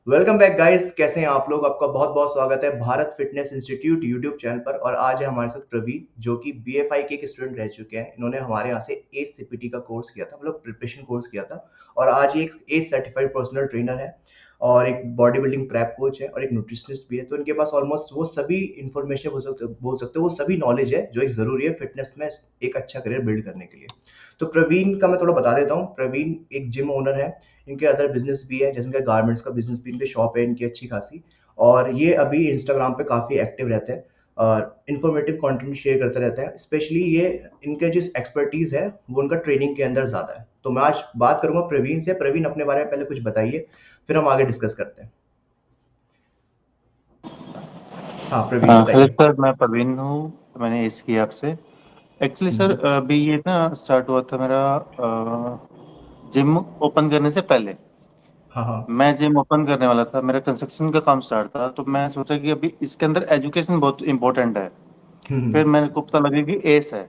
Welcome back guys, कैसे हैं आप लोग। आपका बहुत बहुत स्वागत है Bharat fitness institute YouTube channel पर। और आज है हमारे साथ प्रवीण, जो कि बीएफआई के एक स्टूडेंट रह चुके हैं। इन्होंने हमारे यहाँ से एस सीपीटी का कोर्स किया था, मतलब प्रिपरेशन कोर्स किया था। और आज ये एक एस सर्टिफाइड पर्सनल ट्रेनर है और एक बॉडी बिल्डिंग प्रैप कोच है और एक न्यूट्रिशनिस्ट भी है। तो इनके पास ऑलमोस्ट वो सभी इन्फॉर्मेशन बोल सकते हो, वो सभी नॉलेज है जो एक जरूरी है फिटनेस में एक अच्छा करियर बिल्ड करने के लिए। तो प्रवीण का मैं थोड़ा बता देता हूँ। प्रवीण एक जिम ओनर है। इनके अदर बिजनेस भी है, जैसे इनका गारमेंट्स का बिजनेस भी, इनकी शॉप है इनकी अच्छी खासी। और ये अभी इंस्टाग्राम पे काफी एक्टिव रहते हैं और इन्फॉर्मेटिव कंटेंट शेयर करते रहते हैं। स्पेशली ये इनके जो एक्सपर्टीज है वो उनका ट्रेनिंग के अंदर ज्यादा है। तो मैं आज बात करूंगा प्रवीण से। प्रवीण, अपने बारे में पहले कुछ बताइए, फिर हम आगे डिस्कस करते हैं। हाँ प्रवीण, हेलो बताइए। सर, मैं प्रवीण हूँ। मैंने एस किया आपसे। एक्चुअली सर, हम्म। अभी ये ना स्टार्ट हुआ था मेरा जिम ओपन करने से पहले। हाँ हाँ। मैं जिम ओपन करने वाला था, मेरा कंस्ट्रक्शन का काम स्टार्ट था, तो मैं सोचा कि अभी इसके अंदर एजुकेशन बहुत इंपॉर्टेंट है। हम्म फिर मेरे को पता लगा कि एस है।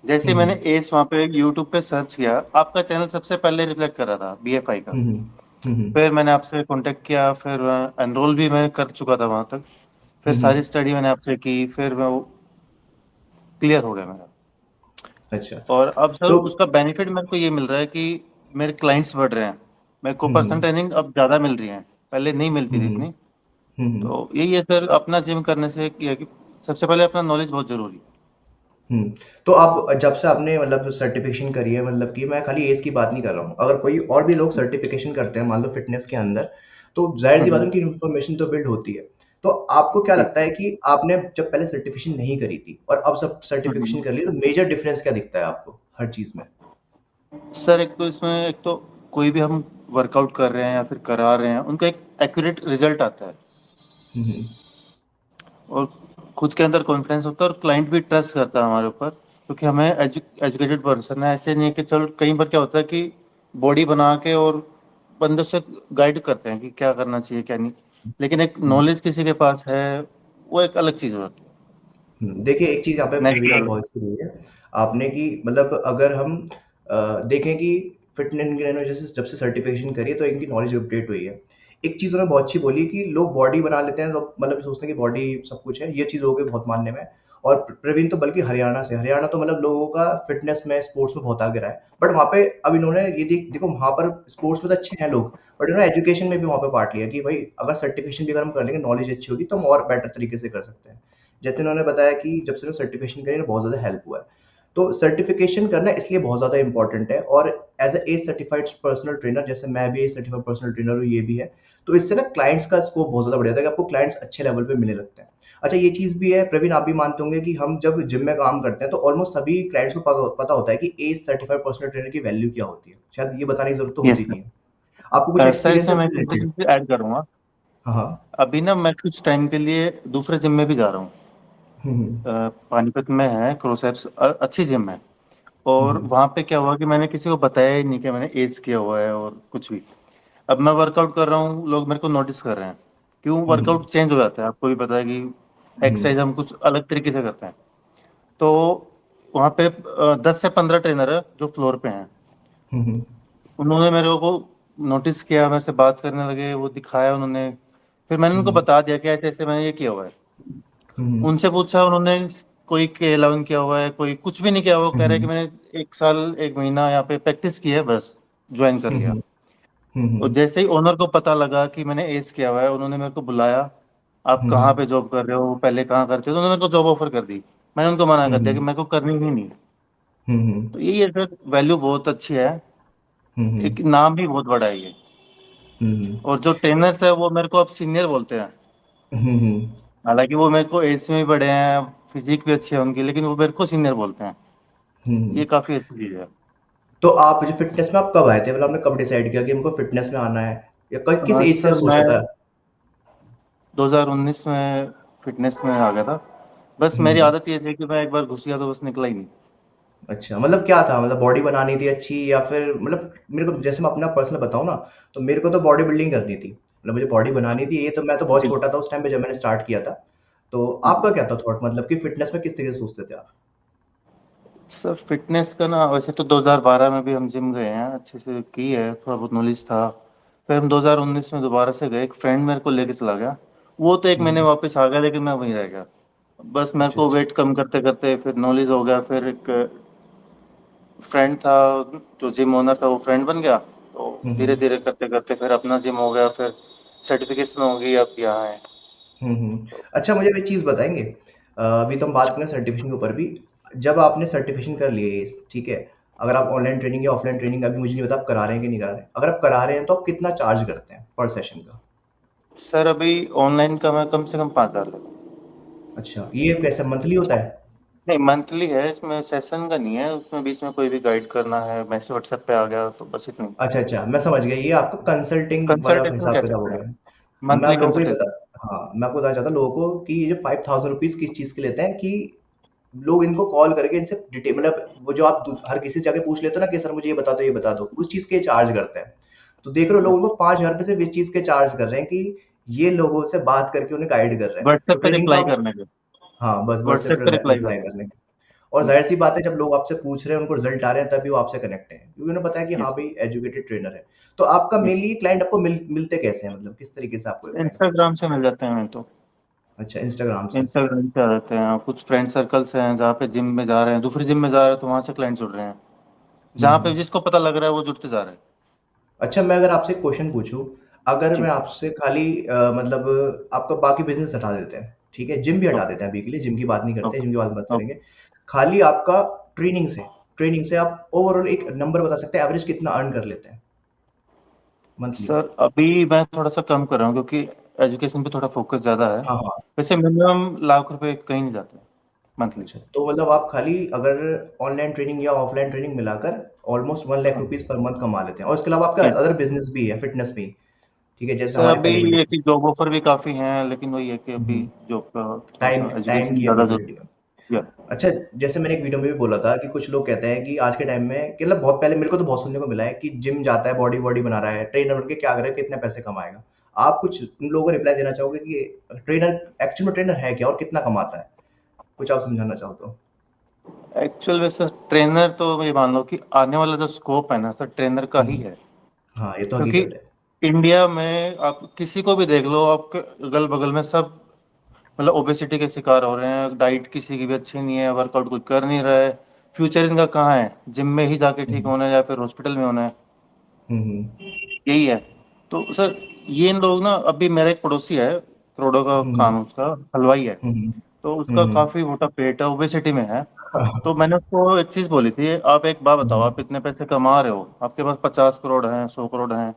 जैसे ही मैंने हम्म एस वहाँ पे यूट्यूब पे सर्च किया, आपका चैनल सबसे पहले रिफ्लेक्ट कर रहा था बीएफआई का। हम्म हम्म फिर मैंने आपसे कांटेक्ट किया, फिर एनरोल भी मैं कर चुका था वहाँ तक। फिर हम्म। सारी स्टडी मैंने आपसे की, फिर मैं क्लियर हो गया मेरा। अच्छा। और अब सर तो उसका बेनिफिट मेरे को ये मिल रहा है कि मेरे क्लाइंट्स बढ़ रहे हैं। मेरे को पर्सनल हम्म ट्रेनिंग अब ज़्यादा मिल रही है, पहले नहीं मिलती थी हम्म इतनी। हम्म तो यही है सर, अपना जिम करने से किया कि सबसे पहले अपना नॉलेज बहुत ज़रूरी है। हम्म। तो आप जब से आपने मतलब सर्टिफिकेशन करी है, मतलब कि मैं खाली एज की बात नहीं कर रहा हूँ, अगर कोई और भी लोग सर्टिफिकेशन करते हैं मान लो फिटनेस के अंदर, तो जाहिर सी बात है हम्म। उनकी इन्फॉर्मेशन तो बिल्ड होती है। तो आपको क्या जी। लगता है कि आपने जब पहले सर्टिफिकेशन नहीं करी थी और अब सब सर्टिफिकेशन हम्म। कर ली, तो मेजर डिफरेंस क्या दिखता है आपको हर चीज में? सर एक तो इसमें, एक तो कोई भी हम वर्कआउट कर रहे हैं या फिर करा रहे हैं, उनका एक एक्यूरेट रिजल्ट आता है। हम्म और खुद के अंदर कॉन्फिडेंस होता है, और क्लाइंट भी ट्रस्ट करता है हमारे ऊपर, क्योंकि हमें एजुकेटेड पर्सन है। ऐसे नहीं है कि चल, कई बार क्या होता है कि बॉडी बना के और बंदों से गाइड करते हैं कि क्या करना चाहिए क्या नहीं। लेकिन एक हम्म नॉलेज किसी के पास है, वो एक अलग चीज़ होती है। देखिए, एक चीज यहाँ पे नेक्स्ट प्रवीण ने लेवल। बहुत अच्छी कही है आपने, कि मतलब अगर हम देखें कि फिटनेस ने जैसे जब से सर्टिफिकेशन करी है तो इनकी नॉलेज अपडेट हुई है। एक चीज उन्होंने बहुत अच्छी बोली कि लोग बॉडी बना लेते हैं, लोग मतलब सोचते हैं कि बॉडी सब कुछ है, ये चीज हो गई बहुत मानने में। और प्रवीण तो बल्कि हरियाणा तो मतलब लोगों का फिटनेस में स्पोर्ट्स में बहुत आगे रहा है। बट वहाँ पे अब इन्होंने ये देखो, वहाँ पर स्पोर्ट्स में तो अच्छे हैं लोग, बट इन्होंने एजुकेशन में भी वहाँ पे पार्ट लिया कि भाई अगर सर्टिफिकेशन भी अगर हम कर लेंगे, नॉलेज अच्छी होगी, तो हम और बेटर तरीके से कर सकते हैं। जैसे उन्होंने बताया कि जब से उन्होंने सर्टिफिकेशन करी ना, बहुत ज़्यादा हेल्प हुआ है। तो सर्टिफिकेशन करना इसलिए बहुत ज़्यादा इंपॉर्टेंट है। और as a certified personal trainer, जैसे मैं भी सर्टिफाइड पर्सनल ट्रेनर हूँ, ये भी है। तो इससे ना क्लाइंट्स का स्कोप बहुत ज़्यादा बढ़ जाता है कि आपको क्लाइंट्स अच्छे लेवल पे मिलने लगते हैं। अच्छा, ये चीज़ भी है प्रवीण, आप भी मानते होंगे कि हम जब जिम में काम करते हैं तो ऑलमोस्ट सभी क्लाइंट्स को पता होता है कि ए सर्टिफाइड पर्सनल ट्रेनर की वैल्यू क्या होती है। शायद ये बताने की जरूरत तो यस होती नहीं है। आपको कुछ सर। सर एक्सपीरियंस इसमें है मैं इससे छोटी रिलेटेड? सी ऐड करूंगा। हाँ हाँ। अभी ना मैं कुछ टाइम के लिए दूसरे जिम में भी जा रहा हूँ। हम्म पानीपत में है क्रोसेप्स, अच्छी जिम है। और हम्म वहाँ पे क्या हुआ कि मैंने किसी को बताया ही नहीं कि मैंने एज किया हुआ है और कुछ भी। अब मैं वर्कआउट कर रहा हूँ, लोग मेरे को नोटिस कर रहे हैं। क्यों? हम्म वर्कआउट चेंज हो जाता है, आपको भी पता है कि हम्म एक्सरसाइज हम कुछ अलग तरीके से करते हैं। तो वहाँ पे 10 से 15 ट्रेनर है जो फ्लोर पे हैं। हम्म उन्होंने मेरे को नोटिस किया, मेरे से बात करने लगे, वो दिखाया उन्होंने। फिर मैंने उनको हम्म बता दिया कि ऐसे ऐसे मैंने ये किया हुआ है। हम्म उनसे पूछा उन्होंने, कोई K11 किया हुआ है, कोई कुछ भी नहीं किया हुआ, वो कह रहे हैं कि हम्म मैंने 1 साल 1 महीना यहाँ पे प्रैक्टिस की है, बस ज्वाइन कर लिया। हम्म और हम्म जैसे ही ओनर को पता लगा कि मैंने एज किया हुआ है, उन्होंने मेरे को बुलाया। आप हम्म कहाँ पे जॉब कर रहे हो, पहले कहाँ करते हो? तो उन्होंने मेरे को जॉब ऑफर कर दी। मैंने उनको मना कर दिया कि हम्म मेरे को करनी ही नहीं। हम्म तो यही है सर, वैल्यू बहुत अच्छी है। हम्म एक नाम भी बहुत बड़ा है ये। हम्म और जो ट्रेनर्स है वो मेरे को अब सीनियर बोलते हैं। हम्म हालांकि वो मेरे को एज में भी बड़े हैं, फिजिक भी अच्छी है उनकी, लेकिन वो मेरे को सीनियर बोलते हैं। हम्म। ये काफ़ी अच्छी चीज़ है। तो आप जो फिटनेस में आप कब आए थे, मतलब आपने कब डिसाइड किया कि हमको फिटनेस में आना है, या किस एज से सर मैं सोचा था? 2019 में फिटनेस में आ गया था। बस मेरी हम्म। आदत ये थी कि मैं एक बार घुस गया तो बस निकला ही नहीं। अच्छा, मतलब क्या था, मतलब बॉडी बनानी थी अच्छी, या फिर मतलब मेरे को जैसे मैं अपना पर्सनल बताऊं ना, तो मेरे को तो बॉडी बिल्डिंग करनी थी, मतलब मुझे बॉडी बनानी थी। ये तो मैं तो बहुत जी। छोटा था उस टाइम पे जब मैंने स्टार्ट किया था। तो आपका क्या था थॉट, मतलब कि फिटनेस में किस तरीके से सोचते थे आप? सर फिटनेस का ना, वैसे तो 2012 में भी हम जिम गए हैं, अच्छे से की है, थोड़ा बहुत नॉलेज था। फिर हम 2019 में दोबारा से गए, एक फ्रेंड मेरे को लेके चला गया। वो तो 1 महीने हम्म, वापस आ गया, लेकिन मैं वहीं रह गया। बस मेरे अच्छा को अच्छा। वेट कम करते करते फिर नॉलेज हो गया। फिर एक फ्रेंड था जो जिम ओनर था, वो फ्रेंड बन गया। तो धीरे हम्म धीरे करते करते फिर अपना जिम हो गया, फिर सर्टिफिकेशन होगी, अब यहाँ है। तो अच्छा, मुझे एक चीज़ बताएंगे। अभी तो हम बात करें सर्टिफिकेशन के ऊपर भी। जब आपने सर्टिफिकेशन कर लिए इस, ठीक है, अगर आप ऑनलाइन ट्रेनिंग या ऑफलाइन ट्रेनिंग, अभी मुझे नहीं पता आप करा रहे हैं कि नहीं करा रहे हैं, अगर आप करा रहे हैं तो आप कितना चार्ज करते हैं पर सेशन का? सर अभी ऑनलाइन का मैं कम से कम 5,000 लेता हूँ। अच्छा, ये कैसे मंथली होता है? नहीं, मंथली है, इसमें सेशन का नहीं है। उसमें बीच में कोई भी गाइड करना है, मैसेज व्हाट्सएप पे आ गया तो बस इतनी। अच्छा अच्छा, मैं समझ गया, ये आपका कंसल्टिंग वाला कंसल्टेशन हिसाब कह किताब हो सकते हैं, गया। मैं मंथली आप लोगों को ये बता, कंसल्टेशन। हाँ, मैं आपको बताना चाहता हूँ लोगों को कि ये जो 5000 रुपीज़ किस चीज़ के लेते हैं, कि लोग इनको कॉल करके इनसे डिटेल, मतलब वो जो आप हर किसी से जाके पूछ लेते हो ना कि सर मुझे ये बता दो, उस चीज़ के चार्ज करते हैं। तो देख रहे हो लोग उनको 5000 रुपये सिर्फ इस चीज़ के चार्ज कर रहे हैं कि ये लोगों से बात करके उन्हें गाइड कर रहे हैं, तो व्हाट्सएप पे ट्रेनिंग का। रिप्लाई करने के। हाँ, बस व्हाट्सएप व्हाट्सएप पे पे रिप्लाई रिप्लाई करने करने के। के। और ज़ाहिर-सी बात है जब लोग आपसे पूछ रहे हैं, उनको रिज़ल्ट आ रहे हैं, तभी वो आपसे कनेक्ट हैं। क्योंकि उन्हें पता है कि हाँ यस। भाई एजुकेटेड ट्रेनर है। तो आपका यस। मेनली क्लाइंट आपको मिलते कैसे हैं? मतलब किस तरीके से आपको ये क्लाइंट अप्रोच इंस्टाग्राम करते से मिल जाते हैं तो। हैं? अच्छा, इंस्टाग्राम से। इंस्टाग्राम से आ जाते हैं। कुछ फ्रेंड सर्कल्स हैं जहाँ पे जिम में जा रहे हैं, दूसरी जिम में जा रहे हैं, तो वहाँ से क्लाइंट जुड़ रहे हैं। हुँ, जहाँ पे हुँ। जिसको पता लग रहा है वो जुड़ते जा रहे हैं। अच्छा, मैं अगर आपसे एक क्वेश्चन पूछूँ, अगर मैं जी। आपसे खाली मतलब आपका बाकी बिज़नेस हटा देते हैं, ठीक है? जिम भी हटा ओके। देते हैं अभी के लिए, जिम की बात नहीं करते, ओके। जिम की बात मत ओके। करेंगे। खाली आपका ट्रेनिंग से ट्रेनिंग से आप ओवरऑल एक नंबर बता सकते हैं एवरेज कितना अर्न कर लेते हैं मंथली? सर अभी मैं थोड़ा सा कम कर रहा हूँ, क्योंकि एजुकेशन पे थोड़ा फोकस ज़्यादा है। हाँ, हाँ। वैसे मिनिमम लाख रुपए कहीं नहीं जाते मंथली। अच्छा, तो मतलब आप खाली अगर ऑनलाइन ट्रेनिंग या ऑफलाइन ट्रेनिंग मिलाकर ऑलमोस्ट 1 लाख हाँ। रुपीज़ पर मंथ कमा लेते हैं, और इसके अलावा आपका यस। अदर बिज़नेस भी है, फिटनेस भी, ठीक है? जैसे सर हमारी अभी पहले भी ये डिस्कस। कि जॉब ऑफर भी काफ़ी हैं, लेकिन वही है कि हुँ, अभी हुँ। जॉब का थोड़ा टाइम सा टाइम एजुकेशन की ज़्यादा अवेलेबिलिटी जरूरी का। है। अच्छा, जैसे मैंने एक वीडियो में भी बोला था कि कुछ लोग कहते हैं कि आज के टाइम में कि मतलब बहुत पहले मेरे को तो बहुत सुनने को मिला है कि जिम जाता है, बॉडी वॉडी बना रहा है, ट्रेनर बन के क्या करेगा, कितने पैसे कमाएगा? आप कुछ उन लोगों को रिप्लाई देना चाहोगे कि ट्रेनर एक्चुअल में ट्रेनर है क्या और कितना कमाता है? कुछ आप समझाना चाहो तो? एक्चुअल में सर ट्रेनर तो ये मान लो कि आने वाला जो स्कोप है ना सर, ट्रेनर का हुँ, ही हुँ। है। हाँ, ये तो क्योंकि हकीकत है। इंडिया में आप किसी को भी देख लो, आपके अगल बगल में सब मतलब ओबेसिटी के शिकार हो रहे हैं। डाइट किसी की भी अच्छी नहीं है, वर्कआउट कोई कर नहीं रहा है। फ्यूचर इनका कहाँ है? जिम में ही जाके हुँ, ठीक हुँ। होना है या फिर हॉस्पिटल में होना है। हुँ, हुँ। यही है। तो सर ये इन लोग ना, अभी मेरा एक पड़ोसी है, करोड़ों का हुँ, काम हुँ। है उसका, हलवाई है। हुँ, हुँ। तो हुँ, उसका हुँ। काफी मोटा पेट है, ओबेसिटी में है। हाँ। तो मैंने उसको एक चीज बोली थी, आप एक बात हुँ, बताओ, आप हुँ। इतने पैसे कमा रहे हो, आपके पास 50 करोड़ हैं, 100 करोड़ हैं।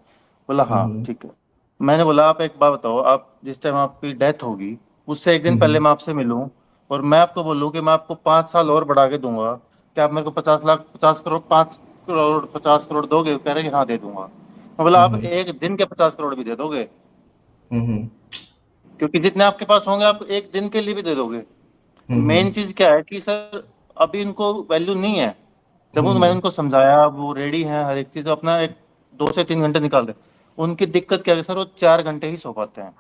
बोला हुँ, हाँ हुँ। ठीक है। मैंने बोला आप एक बात बताओ, आप जिस टाइम आपकी डेथ होगी उससे एक हुँ, दिन पहले हुँ। मैं आपसे मिलूं, और मैं आपको बोलूं कि मैं आपको 5 साल और बढ़ा के दूंगा, क्या आप मेरे को 50 लाख, 50 करोड़, 5 करोड़, 50 करोड़ दोगे? कह रहे कि हाँ दे दूंगा। मैं बोला हुँ, आप हुँ। एक दिन के 50 करोड़ भी दे दोगे? हुँ, हुँ। क्योंकि जितने आपके पास होंगे आप एक दिन के लिए भी दे दोगे। हुँ, मेन हुँ। चीज क्या है कि सर अभी इनको वैल्यू नहीं है। जब हुँ, मैंने हुँ। उनको समझाया, वो रेडी है हर एक चीज, अपना एक 2 से 3 घंटे निकाल दे। उनकी दिक्कत क्या है सर, वो 4 घंटे ही सो पाते हैं।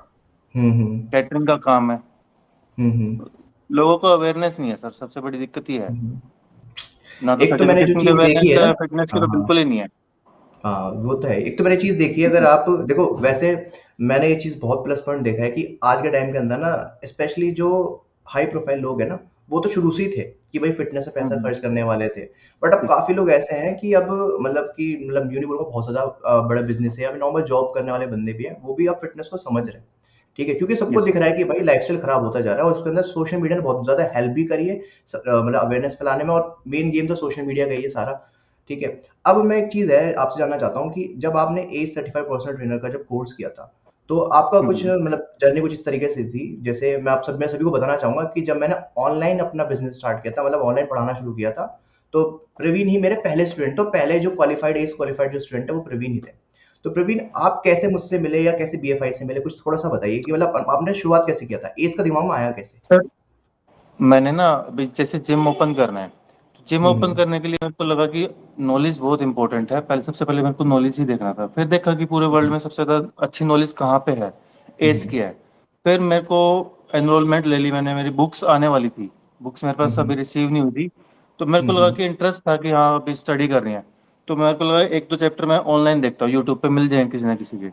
हुँ, हुँ। कैटरिंग का काम है। हुँ, हुँ। लोगों को अवेयरनेस नहीं है सर, सबसे बड़ी दिक्कत ये है। हुँ, हुँ। ना तो एक तो मैंने जो सर्टिफिकेशन की चीज़ देखी अवेयरनेस है ना। है, फिटनेस की हाँ, तो हाँ। बिल्कुल ही नहीं है। हाँ, वो तो है। एक तो मैंने चीज़ देखी है, अगर जी। आप देखो वैसे, मैंने ये चीज़ बहुत प्लस पॉइंट देखा है कि आज के टाइम के अंदर ना, स्पेशली जो हाई प्रोफाइल लोग हैं ना, वो तो शुरू से ही थे कि भाई फ़िटनेस में पैसा हम्म। खर्च करने वाले थे। बट अब जी। काफ़ी लोग ऐसे हैं कि अब मतलब यूँ नहीं बोलूँगा बहुत ज़्यादा बड़ा बिज़नेस है, अभी नॉर्मल जॉब करने वाले बंदे भी हैं, वो भी अब फ़िटनेस को समझ रहे हैं। ठीक है? क्योंकि सबको यस। दिख रहा है कि भाई लाइफ़स्टाइल खराब होता जा रहा है, और उसके अंदर सोशल मीडिया ने बहुत ज़्यादा हेल्प भी करी है मतलब अवेयरनेस फैलाने में, और मेन गेम तो सोशल मीडिया का ही है सारा। ठीक है? अब मैं एक चीज़ है आपसे जानना चाहता हूँ कि जब आपने एज सर्टिफाइड पर्सनल ट्रेनर का जब कोर्स किया था, तो आपका कुछ हम्म। मतलब जर्नी कुछ इस तरीके से थी, जैसे मैं सभी को बताना चाहूँगा कि जब मैंने ऑनलाइन अपना बिज़नेस स्टार्ट किया था, मतलब ऑनलाइन पढ़ाना शुरू किया था, तो प्रवीण ही मेरे पहले स्टूडेंट, तो पहले जो क्वालिफाइड एज क्वालिफाइड जो स्टूडेंट है वो प्रवीण ही थे। तो प्रवीण, आप कैसे मुझसे मिले या कैसे बीएफआई से मिले? कुछ थोड़ा-सा बताइए कि मतलब आपने शुरुआत कैसे किया था? एज का दिमाग में आया कैसे? सर मैंने ना अभी जैसे जिम ओपन करना है, तो जिम हुँ, ओपन हुँ। करने के लिए मेरे को लगा कि नॉलेज बहुत इंपॉर्टेंट है। पहले सबसे पहले मेरे को नॉलेज ही देखना था, फिर देखा कि पूरे हुँ, वर्ल्ड हुँ। में सबसे ज़्यादा अच्छी नॉलेज कहाँ पे है, हुँ, एज की हुँ। है। फिर मेरे को एनरोलमेंट ले ली मैंने, मेरी बुक्स आने वाली थी, बुक्स मेरे हुँ, पास अभी हुँ। रिसीव नहीं हुई थी। तो मेरे हुँ, को लगा हुँ। कि इंटरेस्ट था कि हाँ अभी स्टडी करनी है। तो मेरे को लगा एक दो चैप्टर मैं ऑनलाइन देखता हूँ, यूट्यूब पे मिल जाएंगे किसी ना किसी के।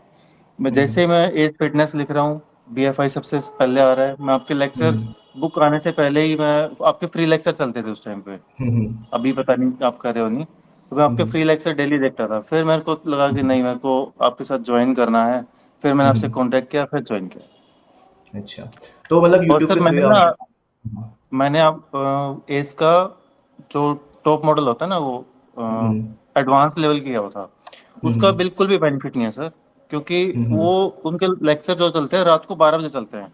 मैं जैसे ही हम्म, मैं एज फिटनेस लिख रहा हूँ, BFI सबसे पहले आ रहा है, मैं आपके लेक्चर्स हम्म, बुक आने से पहले ही, मैं आपके फ्री लेक्चर चलते थे उस टाइम पे, हम्म, अभी पता नहीं आप कर रहे हो नहीं, तो मैं आपके हम्म, फ्री लेक्चर डेली देखता था। फिर मेरे को लगा कि नहीं, मेरे को आपके साथ ज्वाइन करना है। फिर मैंने आपसे हम्म, कांटेक्ट किया, फिर ज्वाइन किया। अच्छा, तो मतलब और यूट्यूब सर के थ्रू मैंने ही ना, आप। मैंने आप एज का जो टॉप मॉडल होता है ना, वो हम्म, एडवांस लेवल किया हुआ था। उसका हम्म, बिल्कुल भी बेनिफिट नहीं है सर, क्योंकि हम्म, वो उनके लेक्चर जो चलते हैं रात को 12 बजे चलते हैं,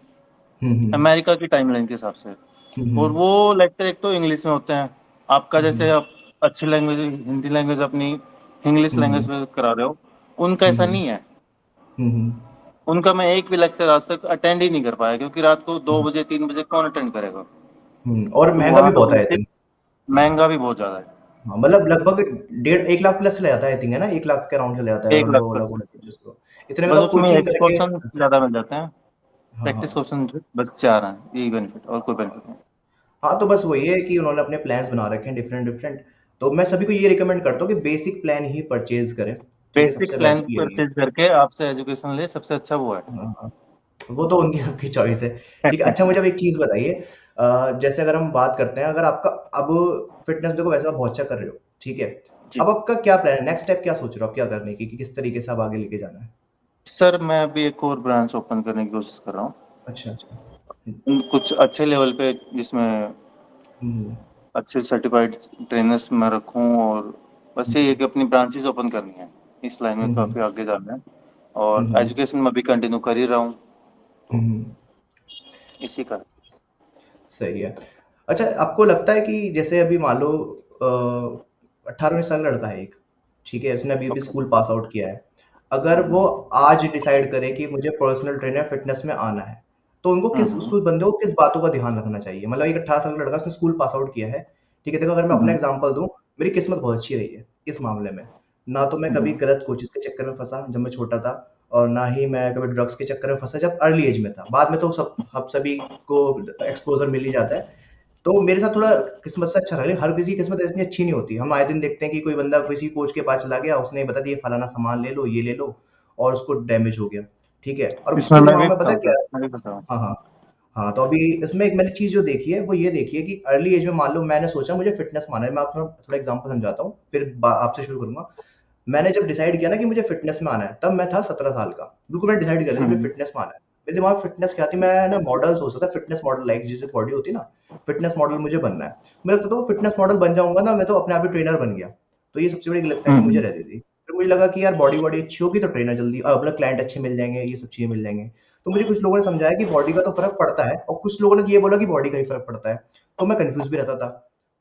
हम्म, अमेरिका की टाइमलाइन के हिसाब से। और हम्म, वो लेक्चर एक तो इंग्लिश में होते हैं, आपका जैसे हम्म, आप अच्छी लैंग्वेज, हिंदी लैंग्वेज अपनी इंग्लिश हम्म, लैंग्वेज में करा रहे हो, उनका ऐसा हम्म, नहीं है। हम्म, उनका मैं एक भी लेक्चर आज तक अटेंड ही नहीं कर पाया, क्योंकि रात को 2 बजे 3 बजे कौन अटेंड करेगा। और तो महंगा भी वहाँ तो बहुत है आई बेसिक, थिंक। महंगा भी बहुत ज्यादा है। हाँ, मतलब लगभग 1.5 लाख प्लस चला जाता है आई थिंक, है ना, 1 लाख के अराउंड चला जाता है एक अगर लाख वो वाला प्लस कोर्स जिसको इतने में बस तो आप उसमें कोचिंग एक करके। क्वेश्चन ज्यादा मिल जाते हैं, हाँ, प्रैक्टिस हाँ, क्वेश्चन बस 4 हैं, यही बेनिफिट, और कोई बेनिफिट नहीं। हाँ, तो बस वही है कि उन्होंने अपने प्लान्स बना रखे हैं डिफरेंट डिफरेंट। तो मैं सभी को ये रिकमेंड करता हूँ कि बेसिक प्लान ही परचेज करें। ठीक है, बेसिक सबसे प्लान बेटर यही है। परचेज करके आपसे एजुकेशन ले, सबसे अच्छा वो है। हाँ, हाँ, वो तो उनकी सबकी चॉइस है। ठीक है, अच्छा मुझे अब एक चीज़ बताइए, जैसे अगर हम बात करते हैं, अगर आपका अब फिटनेस देखो वैसे आप बहुत अच्छा कर रहे हो, ठीक है, जी अब आपका क्या प्लान है, नेक्स्ट स्टेप क्या सोच रहे हो आप क्या करने की, कि किस तरीके से आप आगे लेके जाना है? सर, मैं अभी एक और ब्रांच ओपन करने की कोशिश कर रहा हूँ, अच्छा, अच्छा। कुछ अच्छे लेवल पे, जिसमें हम्म, अच्छे सर्टिफाइड ट्रेनर्स में रखूं, और बस ये है कि अपनी ब्रांचेस ओपन करनी है, इस लाइन में हम्म, काफ़ी आगे जाना है। और हम्म, एजुकेशन में भी कंटिन्यू कर ही रहा हूँ, तो हम्म, इसी का। सही है। अच्छा, आपको लगता है कि जैसे अभी मान लो 18-19 साल का लड़का है एक, ठीक है, उसने अभी-अभी ओके। स्कूल पास आउट किया है। अगर वो आज डिसाइड करे कि मुझे पर्सनल ट्रेनर फिटनेस में आना है, तो उनको किस हम्म उसको बंदे को किस बातों का ध्यान रखना चाहिए? मतलब एक 18 साल का लड़का उसने स्कूल पास आउट किया है, ठीक है, देखो अगर मैं अपना हम्म एग्ज़ाम्पल दूँ, मेरी किस्मत बहुत अच्छी रही है इस मामले में। ना तो मैं कभी हम्म गलत कोचेज़ के चक्कर में फँसा जब मैं छोटा था, और ना ही मैं कभी ड्रग्स के चक्कर में फँसा जब अर्ली एज में था। बाद में तो सब हम सभी को एक्सपोज़र मिल ही जाता है। तो मेरे साथ थोड़ा किस्मत से अच्छा रहा, लेकिन हर किसी की किस्मत इतनी अच्छी नहीं होती। हम आए दिन देखते हैं कि कोई बंदा किसी कोच के पास चला गया, उसने बता दिया फलाना सामान ले लो, ये ले लो, और उसको डैमेज हो गया, ठीक है? और इसमें उसके मैं दिमाग भी में फंसा पता है हूँ क्या सर, है? मैं भी फंसा हूँ। हाँ, हाँ। हाँ, तो अभी इसमें एक मैंने चीज़ जो देखी है, वो ये देखी है कि अर्ली एज में मान लो मैंने सोचा मुझे फ़िटनेस में आना है, मैं आपको थोड़ा एग्ज़ाम्पल समझाता हूँ, फिर बा आपसे शुरू करूँगा। मैंने जब डिसाइड किया ना कि मुझे फ़िटनेस में आना है, तब मैं था 17 साल का। बिल्कुल मैंने डिसाइड कर लिया मुझे हम्म फ़िटनेस में आना है। मेरे दिमाग में फ़िटनेस क्या थी, मैं ना मॉडल सोचता था, फ़िटनेस मॉडल लाइक जैसे बॉडी होती है ना, फ़िटनेस मॉडल मुझे बनना है। मुझे लगता था वो फ़िटनेस मॉडल बन जाऊँगा ना, मैं तो अपने आप ही ट्रेनर बन गया। तो ये सबसे बड़ी गलतफ़हमी मुझे हम्म रहती थी। फिर मुझे लगा कि यार बॉडी वॉडी अच्छी होगी तो ट्रेनर जल्दी मतलब क्लाइंट अच्छे मिल जाएँगे, ये सब चीज़ें मिल जाएँगे। तो मुझे कुछ लोगों ने समझाया कि बॉडी का तो फ़र्क पड़ता है, और कुछ लोगों ने ये बोला कि बॉडी का ही फ़र्क पड़ता है। तो मैं कन्फ्यूज़ भी रहता था।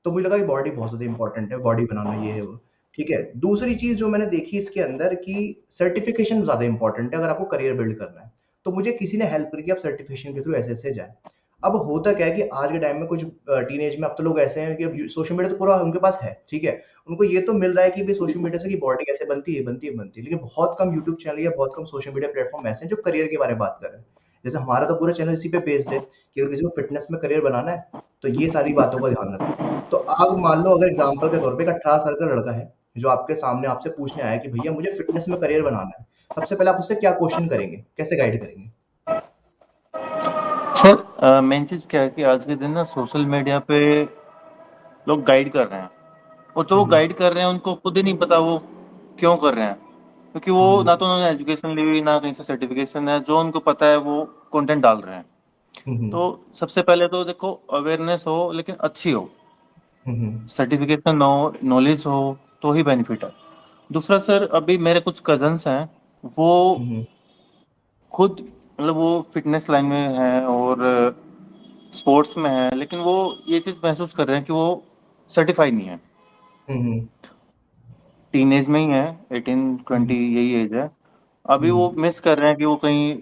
तो मुझे लगा कि बॉडी बहुत ज़्यादा इम्पोर्टेंट है, बॉडी बनाना ये है वो। ठीक है। दूसरी चीज़ जो मैंने देखी इसके अंदर कि सर्टिफ़िकेशन ज़्यादा इम्पोर्टेंट है अगर आपको करियर बिल्ड करना है। तो मुझे किसी ने हेल्प करी कि आप सर्टिफ़िकेशन के थ्रू ऐसे-ऐसे जाएँ। अब होता क्या है कि आज के टाइम में कुछ टीनेज में अब तो लोग ऐसे हैं कि अब सोशल मीडिया तो पूरा उनके पास है, ठीक है? उनको ये तो मिल रहा है कि भई सोशल मीडिया से कि बॉडी कैसे बनती है, बनती है, बनती है। लेकिन बहुत कम यूट्यूब चैनल या बहुत कम सोशल मीडिया प्लेटफ़ॉर्म ऐसे हैं जो करियर के बारे में बात कर रहे हैं। जैसे हमारा तो पूरा चैनल इसी पे बेस्ड है कि अगर किसी को फ़िटनेस में करियर बनाना है, तो ये सारी बातों का ध्यान रखें। तो आप मान लो अगर एग्ज़ाम्पल के तौर पे एक 18 साल का लड़का है, जो आपके सामने आपसे पूछने आया है कि भैया मुझे फ़िटनेस में करियर बनाना है। सबसे पहले आप उससे क्या क्वेश्चन करेंगे? कैसे गाइड करेंगे? सर, मेन चीज़ क्या है कि आज के दिन ना सोशल मीडिया पे लोग गाइड कर रहे हैं, और जो हुँ, वो हुँ। गाइड कर रहे हैं उनको खुद ही नहीं पता वो क्यों कर रहे हैं, क्योंकि वो हुँ, ना हुँ। तो उन्होंने एजुकेशन ली हुई, ना कहीं से सर्टिफिकेशन है, जो उनको पता है वो कंटेंट डाल रहे हैं। हुँ, तो हुँ। सबसे पहले तो देखो, अवेयरनेस हो लेकिन अच्छी हो, हुँ, हुँ। सर्टिफिकेशन हो, नॉलेज हो, तो ही बेनिफिट है। दूसरा सर, अभी मेरे कुछ कजन्स हैं, वो हुँ, हुँ। खुद मतलब वो फिटनेस लाइन में है और स्पोर्ट्स में है, लेकिन वो ये चीज़ महसूस कर रहे हैं कि वो सर्टिफाइड नहीं है। हुँ, हुँ। टीन एज में ही है, 18 20 हुँ, यही एज है। अभी वो हुँ। मिस कर रहे हैं कि वो कहीं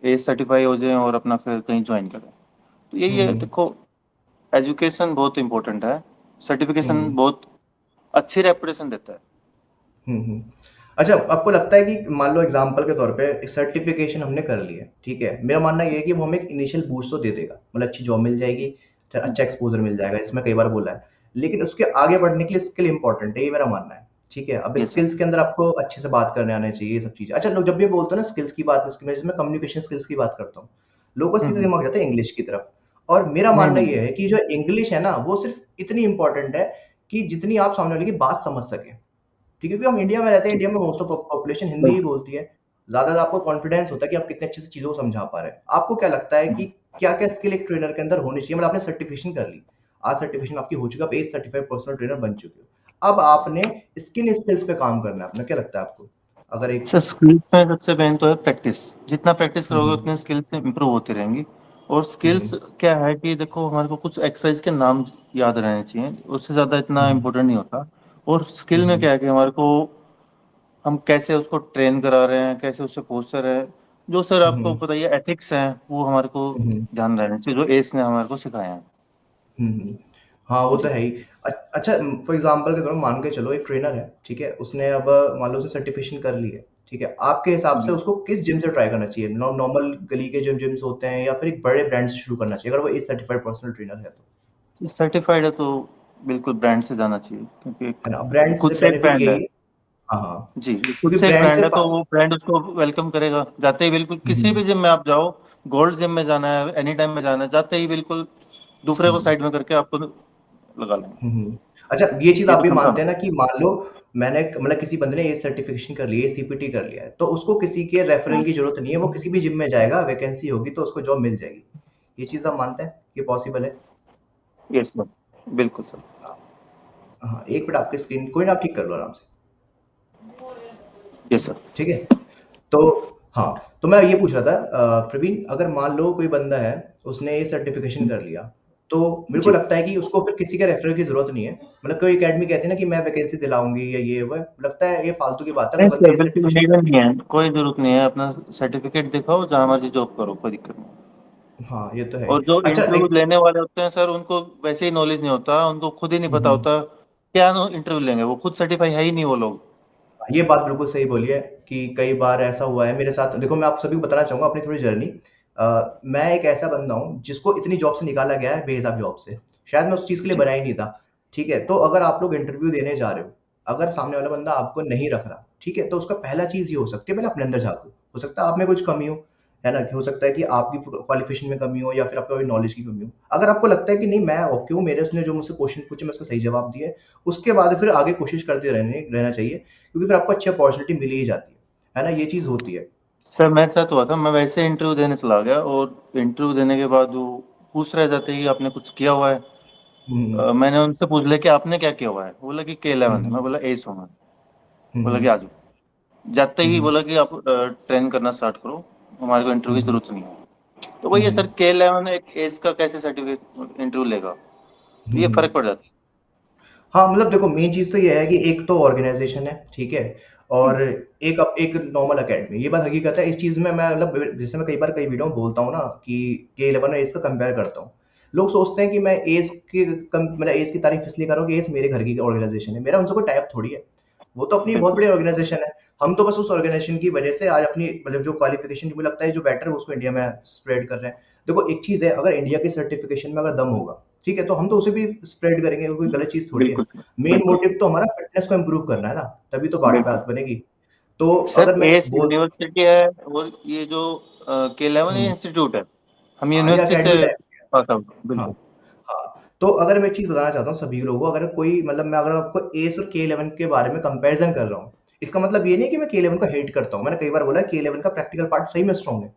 एज सर्टिफाई हो जाए और अपना फिर कहीं ज्वाइन करें। तो यही हुँ, है, हुँ। देखो, एजुकेशन बहुत इंपॉर्टेंट है, हुँ, सर्टिफिकेशन हुँ। बहुत अच्छी रेपुटेशन देता है। हुँ, हुँ। अच्छा, आपको लगता है कि मान लो एग्ज़ाम्पल के तौर पे एक सर्टिफ़िकेशन हमने कर ली है, ठीक है? मेरा मानना ये है कि वो हमें एक इनिशियल बूस्ट तो दे देगा, मतलब अच्छी जॉब मिल जाएगी, फिर अच्छा एक्सपोज़र मिल जाएगा, इसमें कई बार बोला है। लेकिन उसके आगे बढ़ने के लिए स्किल इम्पोर्टेंट है, ये मेरा मानना है। ठीक है? अब यस सर। स्किल्स के अंदर आपको अच्छे से बात करने आने चाहिए, ये सब चीज़ें। अच्छा, लोग जब भी बोलते हैं ना स्किल्स की बात, इसकी वजह से मैं कम्युनिकेशन स्किल्स की बात करता हूँ। लोगों का सीधा हम्म। दिमाग जाता है इंग्लिश की तरफ, और मेरा नहीं मानना नहीं ये है कि जो इंग्लिश है ना, वो सिर्फ़ इतनी इम्पोर्टेंट है कि जितनी आप सामने वाले की बात समझ सकें। ठीक है? क्योंकि हम इंडिया में रहते हैं, जी इंडिया में मोस्ट ऑफ पॉपुलेशन हिंदी ही बिल्कुल। बोलती है। ज़्यादा आपको कॉन्फिडेंस होता है कि आप कितने अच्छे से चीज़ों को समझा पा रहे हैं। आपको क्या लगता है कि क्या-क्या स्किल एक ट्रेनर के अंदर होनी चाहिए? मतलब आपने सर्टिफ़िकेशन कर ली, आज सर्टिफ़िकेशन आपकी हो चुकी है, आप एज सर्टिफ़ाइड पर्सनल ट्रेनर बन चुके हो। अब आपने स्किन स्किल्स पे काम करना है अपना, क्या लगता है आपको? अगर एक सर स्किल्स में सबसे मेन तो है प्रैक्टिस। जितना प्रैक्टिस हुँ, करोगे हुँ। उतनी स्किल्स इंप्रूव होती रहेंगी। और हुँ, स्किल्स हुँ। क्या है कि देखो हमारे को कुछ एक्सरसाइज के नाम याद रहने चाहिए, उससे ज़्यादा हुँ, इतना हुँ। इम्पोर्टेंट नहीं होता। और हुँ, स्किल में हुँ। क्या है कि हमारे को हम कैसे उसको ट्रेन करा रहे हैं, कैसे उससे पोस्चर है, जो सर हुँ, आपको हुँ। पता ही है एथिक्स हैं, वो हमारे को हुँ, हुँ। ध्यान रहने चाहिए, जो एस ने हमारे को सिखाया है। हुँ, हुँ। हाँ, वो तो जी है ही। अच्छा, फॉर एग्ज़ाम्पल के तौर पे मान के चलो एक ट्रेनर है, ठीक है? उसने अब मान लो उसने सर्टिफ़िकेशन कर ली है, ठीक है? आपके हिसाब से जी। उसको किस जिम से ट्राई करना चाहिए? नॉर्मल गली के जिम्स होते हैं, या फिर एक बड़े ब्रांड से शुरू करना चाहिए अगर वो एज सर्टिफ़ाइड पर्सनल ट्रेनर है तो? सर्टिफाइड है तो बिल्कुल ब्रांड से जाना चाहिए, क्योंकि है ना? वो ब्रांड खुद से से एक बेनिफिट ब्रांड है। यही है। हाँ, हाँ। जी, वो खुद क्योंकि से एक ब्रांड ब्रांड से है, फ़ा तो वो ब्रांड उसको वेलकम करेगा। जाते ही बिल्कुल हुँ, किसी भी हुँ। जिम में आप जाओ, गोल्ड जिम में जाना है, एनी टाइम में जाना है, जाते ही बिल्कुल दूसरे हुँ, को हुँ। साइड में करके आपको लगा लेंगे। हुँ, हुँ। अच्छा, ये चीज़ ये आप तो भी कंफर्म मानते है। हैं ना कि मान लो मैंने मतलब किसी बंदे ने एज सर्टिफ़िकेशन कर ली है, सीपीटी कर लिया है, तो उसको किसी के रेफरल की ज़रूरत नहीं है, वो किसी भी जिम में जाएगा, वैकेंसी होगी तो उसको जॉब मिल जाएगी। ये चीज़ आप मानते हैं? ये पॉसिबल है? यस सर, बिल्कुल सर। हाँ, 1 मिनट, आपकी स्क्रीन कोई ना, आप ठीक कर लो आराम से, यस सर। ठीक है? तो हाँ, तो मैं ये पूछ रहा था प्रवीण, अगर मान लो कोई बंदा है, उसने ये सर्टिफ़िकेशन कर लिया, तो मेरे को जी लगता है कि उसको फिर किसी का रेफरल की ज़रूरत नहीं है। मतलब कोई अकेडमी कहती है ना कि मैं वैकेंसी दिलाऊँगी या ये वो, लगता है ये फालतू की बात है, नहीं अगर बंदा सर, ये बिल्कुल सर्टिफ़िकेशन नीड कर नहीं है, कोई जरूरत नहीं है। अपना सर्टिफिकेट दिखाओ, जहाँ मर्जी जॉब करो, कोई दिक्कत नहीं। हाँ, ये तो है ही। और जो अच्छा, इंटरव्यू एक लेने वाले होते हैं सर, उनको वैसे ही नॉलेज नहीं होता, उनको खुद ही नहीं हुँ, पता हुँ। होता क्या इंटरव्यू लेंगे, वो खुद सर्टिफाई है ही नहीं वो लोग। ये बात बिल्कुल सही बोली है कि कई बार ऐसा हुआ है मेरे साथ। देखो, मैं आप सभी को बताना चाहूँगा अपनी थोड़ी जर्नी। मैं एक ऐसा बंदा हूँ जिसको इतनी जॉब से निकाला गया है, बेहिसाब जॉब से। शायद मैं उस चीज़ के लिए जी बना ही नहीं था, ठीक है? तो अगर आप लोग इंटरव्यू देने जा रहे हो, अगर सामने वाला बंदा आपको नहीं रख रहा, ठीक है? तो उसका पहला चीज़ ये हो सकती है, पहले अपने अंदर झाँको। हो सकता है आप में कुछ कमी हो, है ना? कि हो सकता है कि आपकी क्वालिफ़िकेशन में कमी हो, या फिर आपको नॉलेज की कमी हो। अगर आपको लगता है कि नहीं, मैं ओके हूँ, मेरे उसने जो मुझसे क्वेश्चन पूछे मैं उसका सही जवाब दिया है, उसके बाद फिर आगे कोशिश करते रहना चाहिए, क्योंकि फिर आपको अच्छी अपॉर्चुनिटी मिल ही जाती है ना? ये चीज़ होती है। सर, मेरे साथ हुआ था, मैं वैसे इंटरव्यू देने चला गया और इंटरव्यू देने के बाद वो पूछ रहे जाते कि आपने कुछ किया हुआ है। हुँ, हुँ। मैंने उनसे पूछ लिया कि आपने क्या किया हुआ है, बोला कि हुँ, K11 है। मैं हुँ। बोला एस हूँ मैं। हुँ, बोला कि हुँ। आ जाओ। जाते हुँ, ही हुँ। बोला कि आप ट्रेन करना स्टार्ट करो, हमारे को हुँ, इंटरव्यू की हुँ। जरूरत नहीं है। तो हुँ, वही है सर, हुँ। K11 एक एज का कैसे सर्टिफिकेट इंटरव्यू लेगा, तो हुँ, ये फर्क हुँ। पड़ जाता हाँ, मतलब देखो, मेन चीज़ तो ये है कि एक तो ऑर्गेनाइज़ेशन है, ठीक है? है। और एक नॉर्मल अकेडमी, ये बात हकीकत है। इस चीज़ में मैं मतलब जैसे मैं कई बार कई वीडियो में बोलता हूँ ना कि के11 और एस का कंपेयर करता हूँ। लोग सोचते हैं कि मैं एस की मतलब एस की तारीफ़ इसलिए कर रहा हूँ कि एस मेरे घर की ऑर्गेनाइज़ेशन है। मेरा उनसे कोई टाई अप थोड़ी है। वो तो अपनी बहुत बिल्कुल बड़ी सर। ऑर्गेनाइज़ेशन है। हम तो बस उस ऑर्गेनाइज़ेशन की वजह से आज अपनी मतलब जो क्वालिफ़िकेशन मुझे लगता है जो बेटर है उसको इंडिया में स्प्रेड कर रहे हैं। देखो, एक चीज़ है, अगर इंडिया की सर्टिफ़िकेशन में अगर दम होगा, ठीक है? तो हम तो उसे भी स्प्रेड करेंगे, वो कोई गलत चीज़ थोड़ी है। बिल्कुल सर। मेन बिल्कुल मोटिव तो हमारा फिटनेस को इम्प्रूव करना है ना, तभी तो बात बिल्कुल बात बनेगी। तो सर, अगर मैं एस बोल यूनिवर्सिटी है और ये जो K11 ये हुँ, इंस्टीट्यूट है। हम हाँ, ये यूनिवर्सिटी अकेडमी से टाइप पास आउट। हाँ, बिल्कुल। हाँ। तो अगर मैं एक चीज़ बताना चाहता हूँ सभी लोगों को, अगर कोई मतलब मैं अगर आपको एस और के11 के बारे में कंपैरिज़न कर रहा हूँ, इसका मतलब ये नहीं है कि मैं के11 को हेट करता हूँ। मैंने कई बार बोला है के11 का प्रैक्टिकल पार्ट सही में स्ट्रॉन्ग है,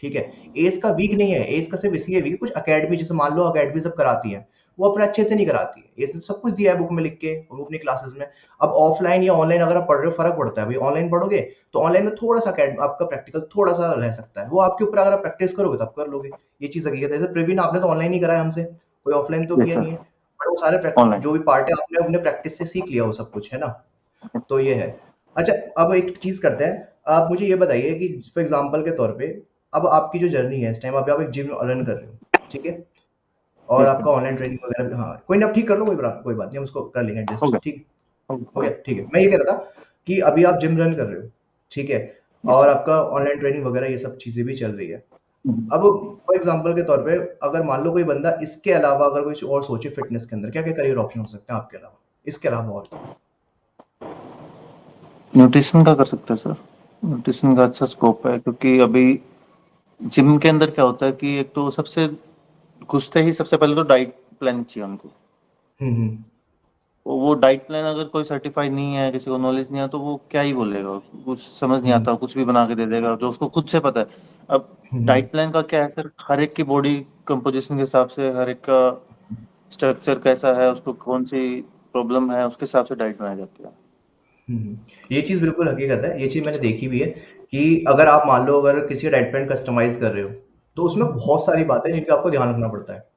ठीक है? एस का वीक नहीं है, एस का सिर्फ़ इसलिए वीक है कुछ अकेडमी, जैसे मान लो अकेडमी सब कराती हैं, वो अपने अच्छे से नहीं कराती है। एस ने सब कुछ दिया है बुक में लिख के और वो अपनी क्लासेस में। अब ऑफलाइन या ऑनलाइन अगर आप पढ़ रहे हो, फ़र्क पड़ता है। भई ऑनलाइन पढ़ोगे तो ऑनलाइन में थोड़ा-सा आपका प्रैक्टिकल थोड़ा-सा रह सकता है। वो आपके ऊपर, अगर आप प्रैक्टिस करोगे तो आप कर लोगे। ये चीज़ हकीकत है। जैसे प्रवीण, आपने तो ऑनलाइन ही करा है हमसे, कोई ऑफलाइन तो यस किया नहीं सर। है। बट वो सारे ऑनलाइन। जो भी पार्ट है आपने अपने प्रैक्टिस से सीख लिया वो सब कुछ, है ना? तो ये है। अच्छा, अब एक चीज़ करते हैं। आप मुझे ये बताइए कि फॉर एग्ज़ाम्पल के तौर पे, अब आपकी जो जर्नी है इस टाइम, अभी आप एक जिम रन कर रहे हो, ठीक है? और यस सर। आपका ऑनलाइन ट्रेनिंग वगैरह भी, हाँ, कोई नहीं, आप ठीक कर लो, कोई बात नहीं, हम उसको कर लेंगे हो एडजस्ट, गया। ठीक? हो हो गया, गया। ठीक है। मैं ये कह रहा था कि अभी आप जिम रन कर रहे हो, ठीक है? यस और सर। आपका ऑनलाइन ट्रेनिंग वगैरह ये सब चीज़ें भी चल रही है। हम्म। अब फॉर एग्ज़ाम्पल के तौर पे, अगर मान लो कोई बंदा इसके अलावा अगर कुछ और सोचे फ़िटनेस के अंदर, क्या-क्या करियर ऑप्शन हो सकते हैं आपके अलावा? इसके अलावा और? न्यूट्रिशन का कर सकते हैं सर। न्यूट्रिशन का अच्छा स्कोप है, क्योंकि अभी जिम के अंदर क्या होता है कि एक तो सबसे घुसते ही सबसे पहले तो डाइट प्लान चाहिए उनको। हम्म। वो डाइट प्लान अगर कोई सर्टिफाइड नहीं है, किसी को नॉलेज नहीं है, तो वो क्या ही बोलेगा, कुछ समझ नहीं हम्म। आता, कुछ भी बना के दे देगा जो उसको खुद से पता है। अब हम्म। डाइट प्लान का क्या है सर, हर एक की बॉडी कंपोजिशन के हिसाब से, हर एक का स्ट्रक्चर कैसा है, उसको कौन सी प्रॉब्लम है, उसके हिसाब से डाइट बनाई जाती है। हम्म। ये चीज़ बिल्कुल हकीकत है, ये चीज़ मैंने देखी भी है कि अगर आप मान लो अगर किसी डाइट प्लान कस्टमाइज कर रहे हो, तो उसमें बहुत सारी बातें जिनका आपको ध्यान रखना पड़ता है।